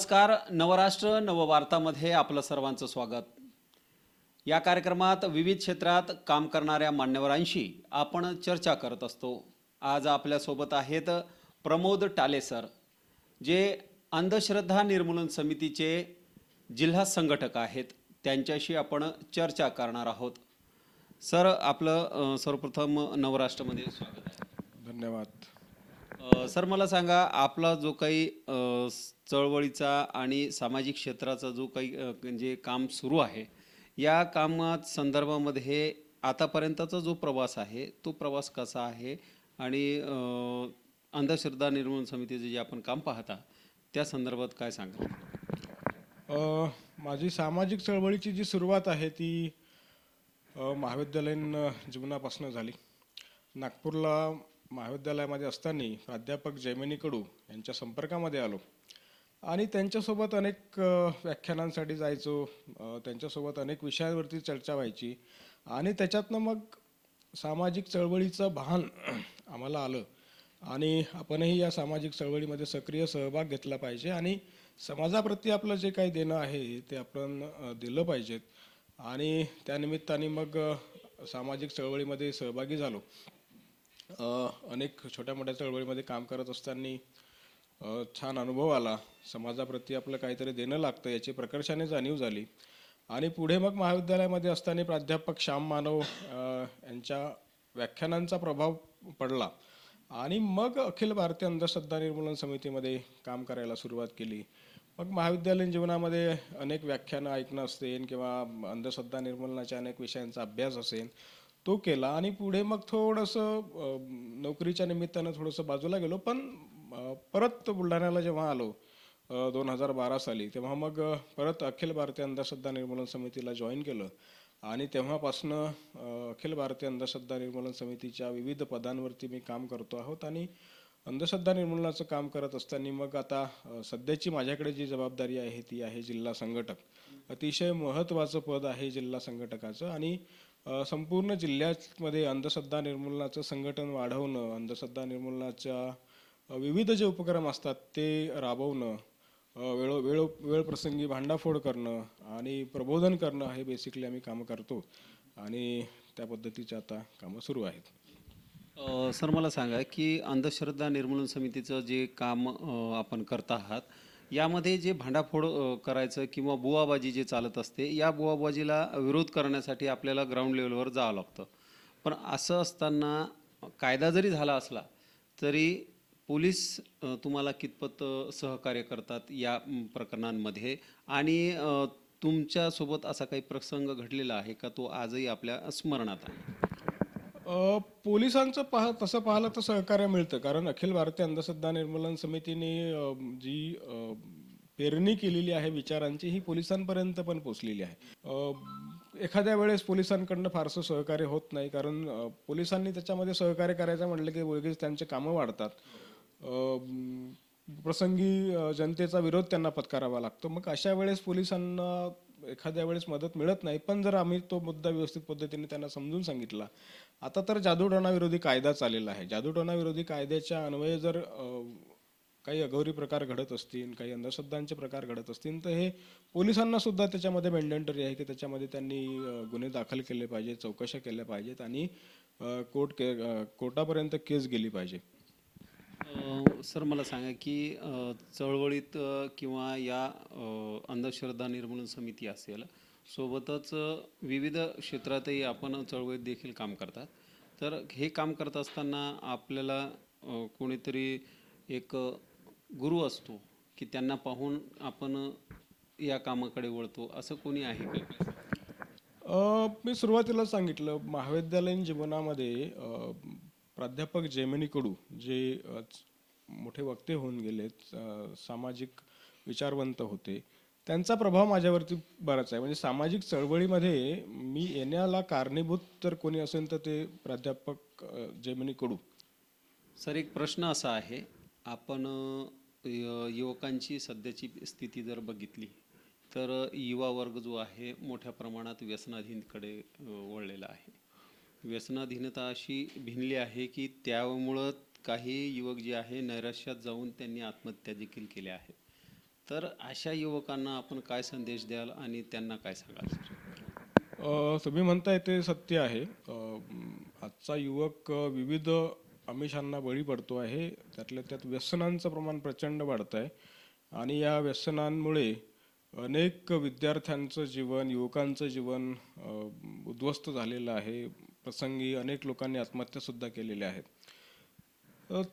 नमस्कार. नवराष्ट्र नववार्तामध्ये आपलं सर्वांचं स्वागत. या कार्यक्रमात विविध क्षेत्रात काम करणाऱ्या मान्यवरांशी आपण चर्चा करत असतो. आज आपल्यासोबत आहेत प्रमोद टाले सर, जे अंधश्रद्धा निर्मूलन समितीचे जिल्हा संघटक आहेत. त्यांच्याशी आपण चर्चा करणार आहोत. सर, आपलं सर्वप्रथम नवराष्ट्रमध्ये स्वागत आहे. धन्यवाद. सर, मला सांगा, आपला जो काही चळवळीचा आणि सामाजिक क्षेत्राचा जो काही म्हणजे काम सुरू आहे, या कामात संदर्भामध्ये आतापर्यंतचा जो प्रवास आहे तो प्रवास कसा आहे आणि अंधश्रद्धा निर्मूलन समितीचे जे आपण काम पाहता त्या संदर्भात काय सांगा? माझी सामाजिक चळवळीची जी सुरुवात आहे ती महाविद्यालयीन जीवनापासून झाली. नागपूरला महाविद्यालयामध्ये असताना प्राध्यापक जैमिनी कडू यांच्या संपर्कामध्ये आलो आणि त्यांच्यासोबत अनेक व्याख्यानांसाठी जायचो. त्यांच्यासोबत अनेक विषयांवरती चर्चा व्हायची आणि त्याच्यातनं मग सामाजिक चळवळीचं भान आम्हाला आलं आणि आपणही या सामाजिक चळवळीमध्ये सक्रिय सहभाग घेतला पाहिजे आणि समाजाप्रती आपलं जे काही देणं आहे ते आपण दिलं पाहिजेत. आणि त्यानिमित्ताने मग सामाजिक चळवळीमध्ये सहभागी झालो. अनेक छोट्या मोठ्या चळवळीमध्ये काम करत असताना छान अनुभव आला. समाजाप्रती आपलं काहीतरी देणं लागतं याची प्रकर्षाने जाणीव झाली आणि पुढे मग महाविद्यालयामध्ये असताना प्राध्यापक श्याम मानव यांच्या व्याख्यानांचा प्रभाव पडला आणि मग अखिल भारतीय अंधश्रद्धा निर्मूलन समितीमध्ये काम करायला सुरुवात केली. मग महाविद्यालयीन जीवनामध्ये अनेक व्याख्यानं ऐकणं असेल किंवा अंधश्रद्धा निर्मूलनाच्या अनेक विषयांचा अभ्यास असेल तो केला आणि पुढे मग थोडंसं नोकरीच्या निमित्तानं थोडंसं बाजूला गेलो. पण परत बुलढाण्याला जेव्हा आलो 2012 साली, तेव्हा मग परत अखिल भारतीय अंधश्रद्धा निर्मूलन समितीला जॉईन केलं आणि तेव्हापासनं अखिल भारतीय अंधश्रद्धा निर्मूलन समितीच्या विविध पदांवरती मी काम करतो आहोत. आणि अंधश्रद्धा निर्मूलनाचं काम करत असताना मग आता सध्याची माझ्याकडे जी जबाबदारी आहे ती आहे जिल्हा संघटक. अतिशय महत्त्वाचं पद आहे जिल्हा संघटकाचं आणि संपूर्ण जिल्ह्यामध्ये अंधश्रद्धा निर्मूलनाचं संघटन वाढवणं, अंधश्रद्धा निर्मूलनाच्या विविध जे उपक्रम असतात ते राबवणं, वेळ प्रसंगी भांडाफोड करणं आणि प्रबोधन करणं हे बेसिकली आम्ही कामं करतो आणि त्या पद्धतीची आता कामं सुरू आहेत. सर, मला सांगा की अंधश्रद्धा निर्मूलन समितीचं जे काम आपण करत आहात, यामध्ये जे भांडाफोड करायचं किंवा बुवाबाजी जे चालत असते, या बुवाबाजीला विरोध करण्यासाठी आपल्याला ग्राउंड लेवलवर जावं लागतं. पण असं असताना कायदा जरी झाला असला तरी पोलीस तुम्हाला कितपत सहकार्य करतात या प्रकरणांमध्ये? आणि तुमच्यासोबत असा काही प्रसंग घडलेला आहे का, तो आजही आपल्या स्मरणात आहे? पोलिसांचं तसं पाहिलं तर सहकार्य मिळतं, कारण अखिल भारतीय अंधश्रद्धा निर्मूलन समितीने जी पेरणी केलेली आहे विचारांची ही पोलिसांपर्यंत पण पोचलेली आहे. एखाद्या वेळेस पोलिसांकडनं फारसं सहकार्य होत नाही, कारण पोलिसांनी त्याच्यामध्ये सहकार्य करायचं म्हटलं की वेगळीच त्यांचे कामं वाढतात. प्रसंगी जनतेचा विरोध त्यांना पत्करावा लागतो. मग अशा वेळेस पोलिसांना एखाद्या वेळेस मदत मिळत नाही. पण जर आम्ही तो मुद्दा व्यवस्थित पद्धतीने त्यांना समजून सांगितला. आता तर जादूटोणा विरोधी कायदा चाललेला आहे. जादूटोणा विरोधी कायद्याच्या अन्वये जर काही अघोरी प्रकार घडत असतील, काही अंधश्रद्धांचे प्रकार घडत असतील, तर हे पोलिसांना सुद्धा त्याच्यामध्ये मेंडेटरी आहे की त्याच्यामध्ये त्यांनी गुन्हे दाखल केले पाहिजेत, चौकशा केल्या पाहिजेत आणि कोर्टापर्यंत केस गेली पाहिजे. सर, मला सांगा की चळवळीत किंवा या अंधश्रद्धा निर्मूलन समिती असेल, सोबतच विविध क्षेत्रातही आपण चळवळीत देखील काम करतात. तर हे काम करत असताना आपल्याला कोणीतरी एक गुरु असतो की त्यांना पाहून आपण या कामाकडे वळतो, असं कोणी आहे का? मी सुरुवातीला सांगितलं, महाविद्यालयीन जीवनामध्ये प्राध्यापक जैमिनी कडू जे मोठे वक्ते होऊन गेलेत, सामाजिक विचारवंत होते, त्यांचा प्रभाव माझ्यावरती बराच आहे. म्हणजे सामाजिक चळवळीमध्ये मी येण्याला कारणीभूत जर कोणी असेल तर ते प्राध्यापक जैमिनी कडू. सर, एक प्रश्न असा आहे, आपण युवकांची सध्याची स्थिती जर बघितली तर युवा वर्ग जो आहे मोठ्या प्रमाणात व्यसनाधीनकडे वळलेला आहे. व्यसनाधीनता अशी भिनली आहे की त्यामुळं काही युवक जे आहे नैराश्यात जाऊन त्यांनी आत्महत्या देखील केल्या आहेत. तर अशा युवकांना आपण काय संदेश द्याल आणि त्यांना काय सांगाल? तुम्ही म्हणताय ते सत्य आहे. आजचा युवक विविध आमिषांना बळी पडतो आहे. त्यातल्या त्यात व्यसनांचं प्रमाण प्रचंड वाढतं आहे आणि या व्यसनांमुळे अनेक विद्यार्थ्यांचं जीवन, युवकांचं जीवन उद्ध्वस्त झालेलं आहे. प्रसंगी अनेक लोकांनी आत्महत्यासुद्धा केलेल्या आहेत.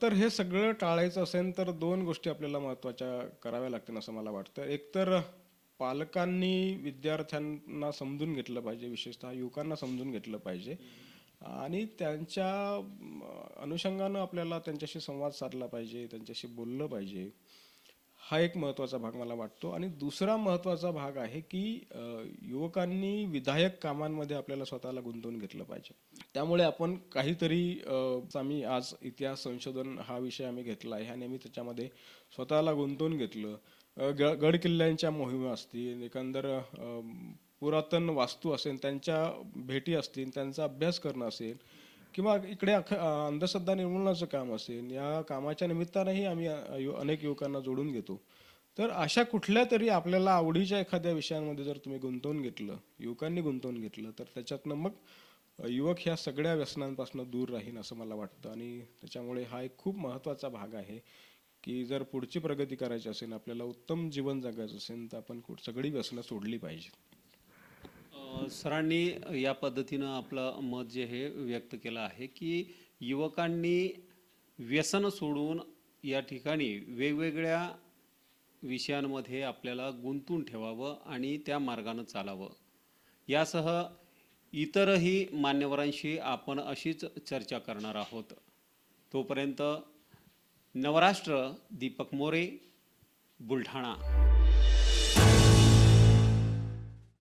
तर हे सगळं टाळायचं असेल तर दोन गोष्टी आपल्याला महत्त्वाच्या कराव्या लागतील असं मला वाटतं. एक तर पालकांनी विद्यार्थ्यांना समजून घेतलं पाहिजे, विशेषतः युवकांना समजून घेतलं पाहिजे आणि त्यांच्या अनुषंगानं आपल्याला त्यांच्याशी संवाद साधला पाहिजे, त्यांच्याशी बोललं पाहिजे. हा एक महत्त्वाचा भाग मला वाटतो आणि दुसरा महत्त्वाचा भाग आहे की युवकांनी विधायक कामांमध्ये आपल्याला स्वतःला गुंतवून घेतलं पाहिजे. त्यामुळे आपण काहीतरी आम्ही आज इतिहास संशोधन हा विषय आम्ही घेतला आहे आणि आम्ही त्याच्यामध्ये स्वतःला गुंतवून घेतलं. गड किल्ल्यांच्या मोहिमा असतील, एकंदर पुरातन वास्तू असेल त्यांच्या भेटी असतील, त्यांचा अभ्यास करणं असेल किंवा इकडे अंधश्रद्धा निर्मूलनाचं काम असेल, या कामाच्या निमित्तानंही आम्ही अनेक युवकांना जोडून घेतो. तर अशा कुठल्या तरी आपल्याला आवडीच्या एखाद्या विषयांमध्ये जर तुम्ही गुंतवून घेतलं, युवकांनी गुंतवून घेतलं, तर त्याच्यातनं मग युवक ह्या सगळ्या व्यसनांपासून दूर राहील असं मला वाटतं आणि त्याच्यामुळे हा एक खूप महत्त्वाचा भाग आहे की जर पुढची प्रगती करायची असेल, आपल्याला उत्तम जीवन जगायचं असेल, तर आपण सगळी व्यसनं सोडली पाहिजे. सरांनी या पद्धतीनं आपलं मत जे हे व्यक्त केलं आहे की युवकांनी व्यसन सोडून या ठिकाणी वेगवेगळ्या विषयांमध्ये आपल्याला गुंतून ठेवावं आणि त्या मार्गानं चालावं. यासह इतरही मान्यवरांशी आपण अशीच चर्चा करणार आहोत. तोपर्यंत नवराष्ट्र, दीपक मोरे, बुलढाणा.